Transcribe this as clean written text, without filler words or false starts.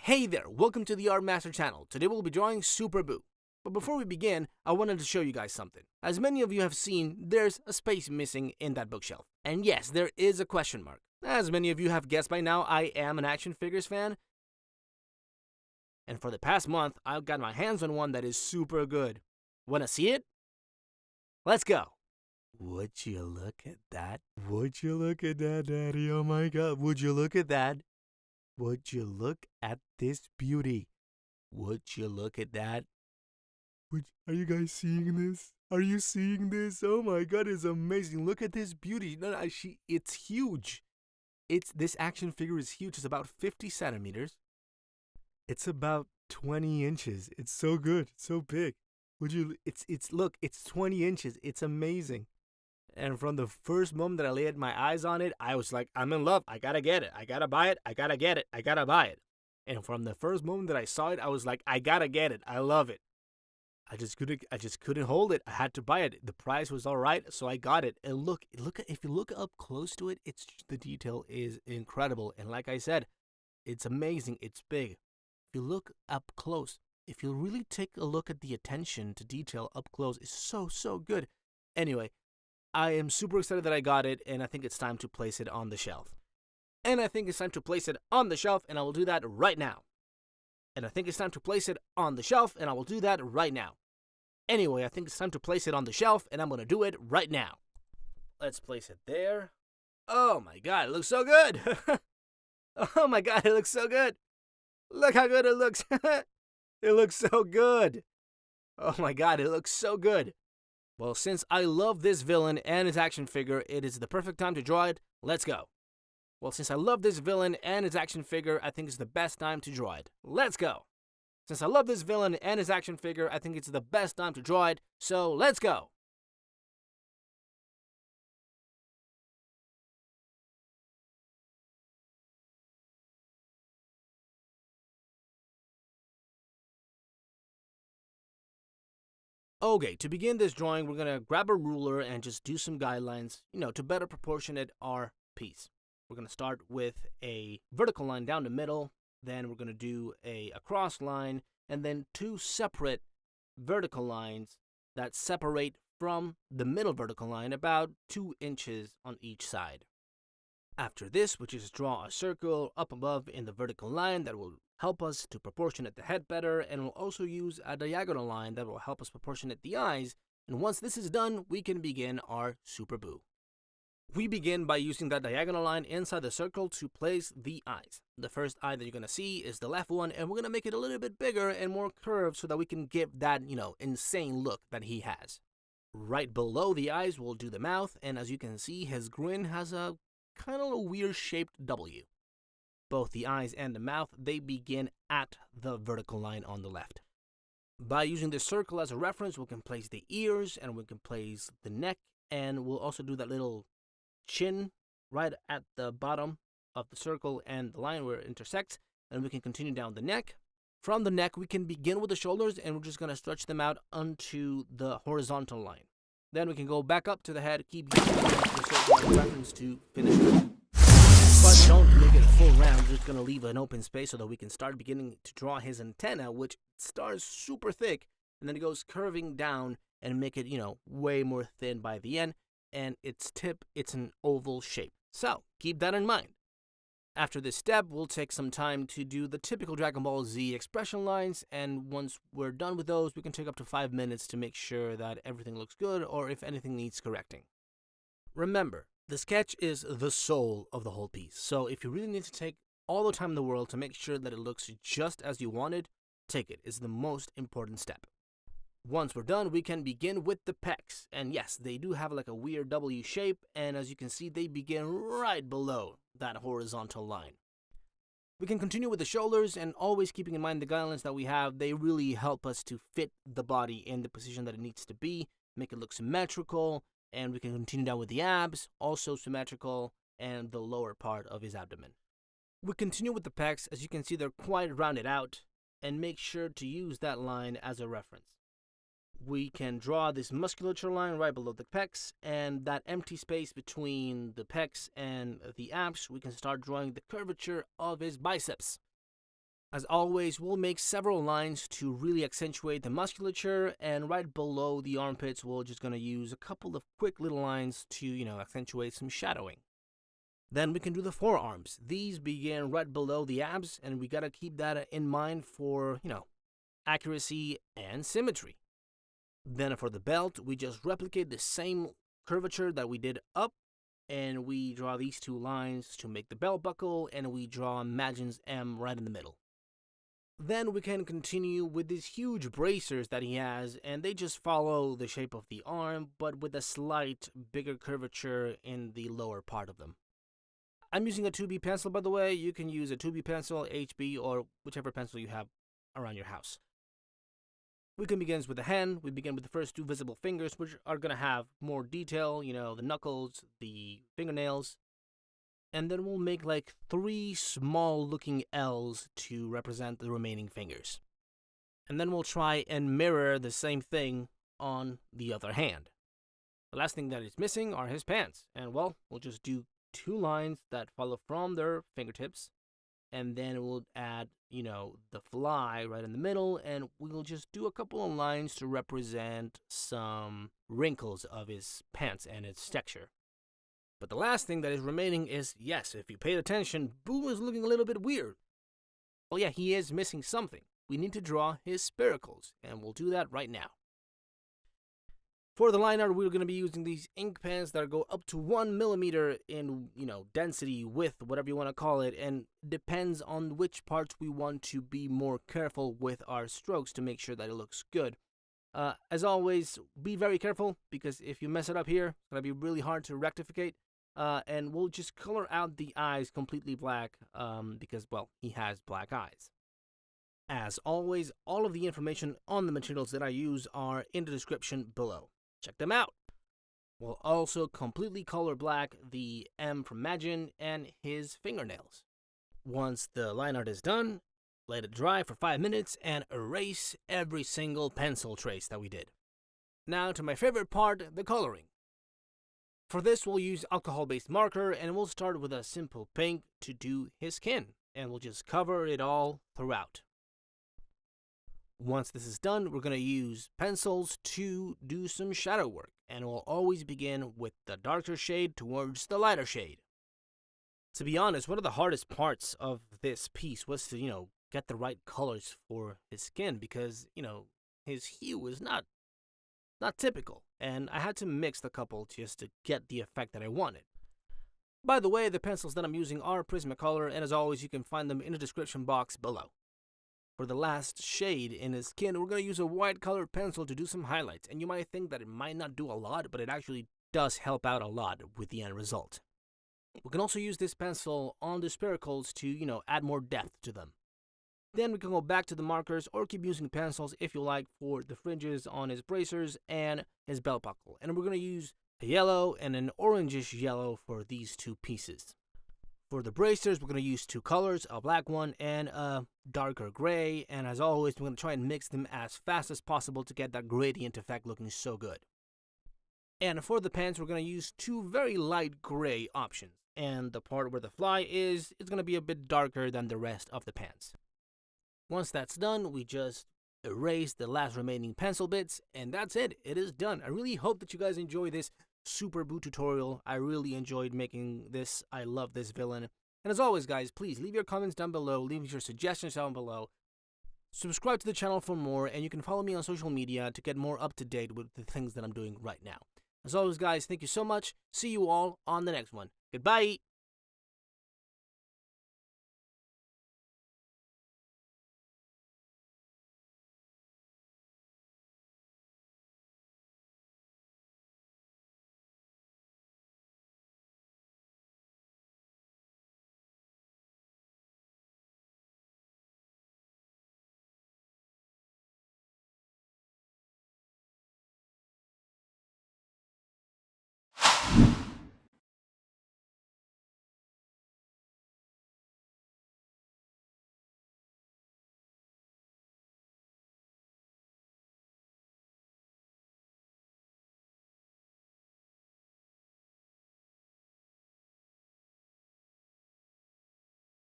Hey there, welcome to the ArtMaster channel. Today we'll be drawing Super Buu. But before we begin, I wanted to show you guys something. As many of you have seen, there's a space missing in that bookshelf. And yes, there is a question mark. As many of you have guessed by now, I am an action figures fan. And for the past month, I've got my hands on one that is super good. Wanna see it? Let's go. Would you look at that? Would you look at that, Daddy? Oh my God, would you look at that? Would you look at this beauty? Would you look at that? Are you guys seeing this? Are you seeing this? Oh my God, it's amazing. Look at this beauty. No, it's huge. This action figure is huge. It's about 50 centimeters. It's about 20 inches. It's so good. It's so big. Look, it's 20 inches. It's amazing. And from the first moment that I laid my eyes on it, I was like, I'm in love. I gotta get it. I gotta buy it. I gotta get it. I gotta buy it. And from the first moment that I saw it, I was like, I gotta get it. I love it. I just couldn't hold it. I had to buy it. The price was all right, so I got it. And if you look up close to it, the detail is incredible. And like I said, it's amazing. It's big. If you look up close, if you really take a look at the attention to detail up close, it's so good. Anyway, I am super excited that I got it, and I think it's time to place it on the shelf. And I think it's time to place it on the shelf, and I will do that right now. And I think it's time to place it on the shelf, and I will do that right now. Anyway, I think it's time to place it on the shelf, and I'm going to do it right now. Let's place it there. Oh my God, it looks so good. Oh my God, it looks so good. Look how good it looks. It looks so good. Oh my God, it looks so good. Well, since I love this villain and his action figure, it is the perfect time to draw it. Let's go. Well, since I love this villain and his action figure, I think it's the best time to draw it. Let's go. Since I love this villain and his action figure, I think it's the best time to draw it. So let's go. Okay, to begin this drawing, we're going to grab a ruler and just do some guidelines, to better proportionate our piece. We're going to start with a vertical line down the middle, then we're going to do a cross line, and then two separate vertical lines that separate from the middle vertical line about 2 inches on each side. After this, we just draw a circle up above in the vertical line that will help us to proportionate the head better, and we'll also use a diagonal line that will help us proportionate the eyes. And once this is done, we can begin our Super Buu. We begin by using that diagonal line inside the circle to place the eyes. The first eye that you're going to see is the left one, and we're going to make it a little bit bigger and more curved so that we can give that, insane look that he has. Right below the eyes, we'll do the mouth, and as you can see, his grin has a kind of a weird shaped W. Both the eyes and the mouth, they begin at the vertical line on the left. By using this circle as a reference, we can place the ears and we can place the neck, and we'll also do that little chin right at the bottom of the circle and the line where it intersects, and we can continue down the neck. From the neck, we can begin with the shoulders, and we're just going to stretch them out onto the horizontal line. Then we can go back up to the head, keep using the circle as a reference to finish it. But don't make it a full round, we're just going to leave an open space so that we can start beginning to draw his antenna, which starts super thick, and then it goes curving down and make it, way more thin by the end, and its tip, it's an oval shape. So, keep that in mind. After this step, we'll take some time to do the typical Dragon Ball Z expression lines, and once we're done with those, we can take up to 5 minutes to make sure that everything looks good or if anything needs correcting. Remember, the sketch is the soul of the whole piece, so if you really need to take all the time in the world to make sure that it looks just as you wanted, take it. It's the most important step. Once we're done, we can begin with the pecs, and yes, they do have like a weird W shape, and as you can see, they begin right below that horizontal line. We can continue with the shoulders, and always keeping in mind the guidelines that we have, they really help us to fit the body in the position that it needs to be, make it look symmetrical, and we can continue down with the abs, also symmetrical, and the lower part of his abdomen. We continue with the pecs. As you can see, they're quite rounded out, and make sure to use that line as a reference. We can draw this musculature line right below the pecs, and that empty space between the pecs and the abs, we can start drawing the curvature of his biceps. As always, we'll make several lines to really accentuate the musculature, and right below the armpits, we're just going to use a couple of quick little lines to, accentuate some shadowing. Then we can do the forearms. These begin right below the abs, and we got to keep that in mind for, accuracy and symmetry. Then for the belt, we just replicate the same curvature that we did up, and we draw these two lines to make the belt buckle, and we draw Imagine's M right in the middle. Then we can continue with these huge bracers that he has, and they just follow the shape of the arm, but with a slight bigger curvature in the lower part of them. I'm using a 2B pencil, by the way. You can use a 2B pencil, HB, or whichever pencil you have around your house. We can begin with the hand. We begin with the first two visible fingers, which are going to have more detail, the knuckles, the fingernails. And then we'll make like 3 small looking L's to represent the remaining fingers. And then we'll try and mirror the same thing on the other hand. The last thing that is missing are his pants. And well, we'll just do 2 lines that follow from their fingertips. And then we'll add, the fly right in the middle. And we'll just do a couple of lines to represent some wrinkles of his pants and its texture. But the last thing that is remaining is, yes, if you paid attention, Buu is looking a little bit weird. Well, yeah, he is missing something. We need to draw his spiracles, and we'll do that right now. For the line art, we're going to be using these ink pens that go up to 1 millimeter in, density, width, whatever you want to call it, and depends on which parts we want to be more careful with our strokes to make sure that it looks good. As always, be very careful, because if you mess it up here, it's going to be really hard to rectificate. And we'll just color out the eyes completely black because, well, he has black eyes. As always, all of the information on the materials that I use are in the description below. Check them out. We'll also completely color black the M from Imagine and his fingernails. Once the line art is done, let it dry for 5 minutes and erase every single pencil trace that we did. Now to my favorite part, the coloring. For this, we'll use alcohol-based marker, and we'll start with a simple pink to do his skin, and we'll just cover it all throughout. Once this is done, we're going to use pencils to do some shadow work, and we'll always begin with the darker shade towards the lighter shade. To be honest, one of the hardest parts of this piece was to, get the right colors for his skin, because, his hue is not typical, and I had to mix the couple just to get the effect that I wanted. By the way, the pencils that I'm using are Prismacolor, and as always, you can find them in the description box below. For the last shade in his skin, we're going to use a white colored pencil to do some highlights, and you might think that it might not do a lot, but it actually does help out a lot with the end result. We can also use this pencil on the spiracles to, add more depth to them. Then we can go back to the markers or keep using pencils if you like for the fringes on his bracers and his belt buckle. And we're going to use a yellow and an orangish yellow for these 2 pieces. For the bracers, we're going to use 2 colors, a black one and a darker gray. And as always, we're going to try and mix them as fast as possible to get that gradient effect looking so good. And for the pants, we're going to use 2 very light gray options. And the part where the fly is, it's going to be a bit darker than the rest of the pants. Once that's done, we just erase the last remaining pencil bits, and that's it. It is done. I really hope that you guys enjoy this Super Buu tutorial. I really enjoyed making this. I love this villain. And as always, guys, please leave your comments down below. Leave your suggestions down below. Subscribe to the channel for more, and you can follow me on social media to get more up to date with the things that I'm doing right now. As always, guys, thank you so much. See you all on the next one. Goodbye.